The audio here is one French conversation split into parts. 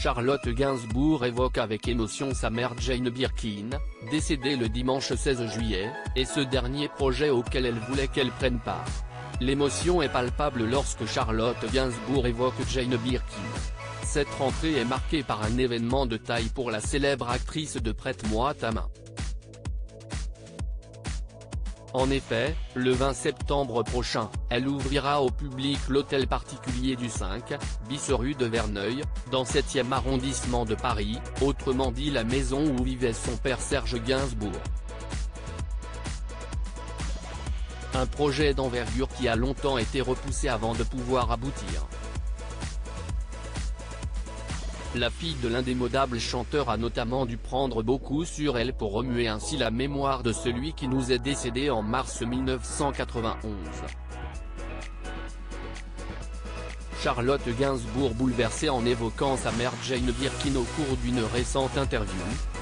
Charlotte Gainsbourg évoque avec émotion sa mère Jane Birkin, décédée le dimanche 16 juillet, et ce dernier projet auquel elle voulait qu'elle prenne part. L'émotion est palpable lorsque Charlotte Gainsbourg évoque Jane Birkin. Cette rentrée est marquée par un événement de taille pour la célèbre actrice de Prête-moi ta main. En effet, le 20 septembre prochain, elle ouvrira au public l'hôtel particulier du 5, bis rue de Verneuil, dans 7e arrondissement de Paris, autrement dit la maison où vivait son père Serge Gainsbourg. Un projet d'envergure qui a longtemps été repoussé avant de pouvoir aboutir. La fille de l'indémodable chanteur a notamment dû prendre beaucoup sur elle pour remuer ainsi la mémoire de celui qui nous est décédé en mars 1991. Charlotte Gainsbourg bouleversée en évoquant sa mère Jane Birkin au cours d'une récente interview,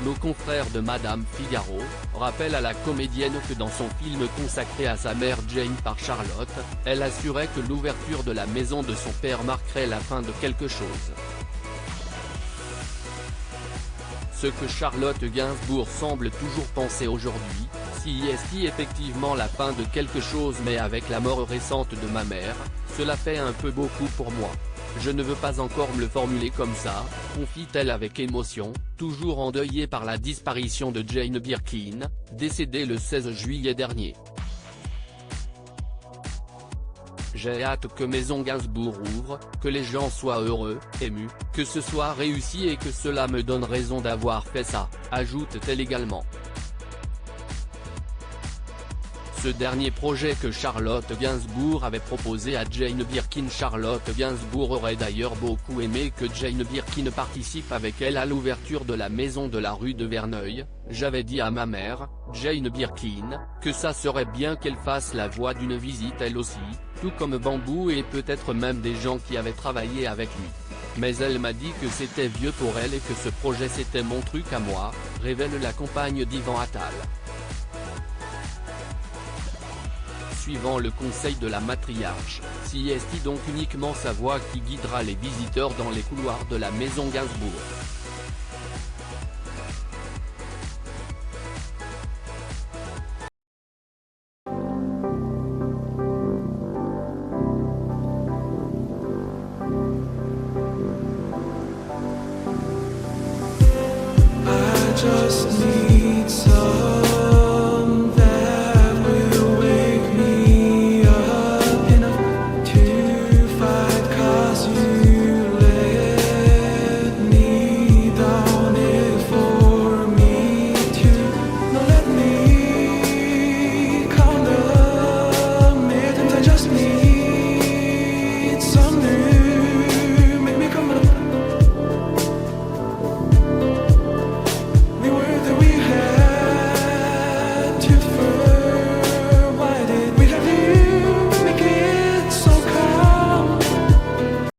nos confrères de Madame Figaro, rappellent à la comédienne que dans son film consacré à sa mère Jane par Charlotte, elle assurait que l'ouverture de la maison de son père marquerait la fin de quelque chose. Ce que Charlotte Gainsbourg semble toujours penser aujourd'hui, si est-il effectivement la fin de quelque chose, mais avec la mort récente de ma mère, cela fait un peu beaucoup pour moi. Je ne veux pas encore me le formuler comme ça, confie-t-elle avec émotion, toujours endeuillée par la disparition de Jane Birkin, décédée le 16 juillet dernier. J'ai hâte que Maison Gainsbourg ouvre, que les gens soient heureux, émus, que ce soit réussi et que cela me donne raison d'avoir fait ça, ajoute-t-elle également. Ce dernier projet que Charlotte Gainsbourg avait proposé à Jane Birkin. Charlotte Gainsbourg aurait d'ailleurs beaucoup aimé que Jane Birkin participe avec elle à l'ouverture de la maison de la rue de Verneuil. J'avais dit à ma mère, Jane Birkin, que ça serait bien qu'elle fasse la voix d'une visite elle aussi, tout comme Bambou et peut-être même des gens qui avaient travaillé avec lui. Mais elle m'a dit que c'était vieux pour elle et que ce projet c'était mon truc à moi, révèle la compagne d'Yvan Attal. Suivant le conseil de la matriarche, si est donc uniquement sa voix qui guidera les visiteurs dans les couloirs de la maison Gainsbourg.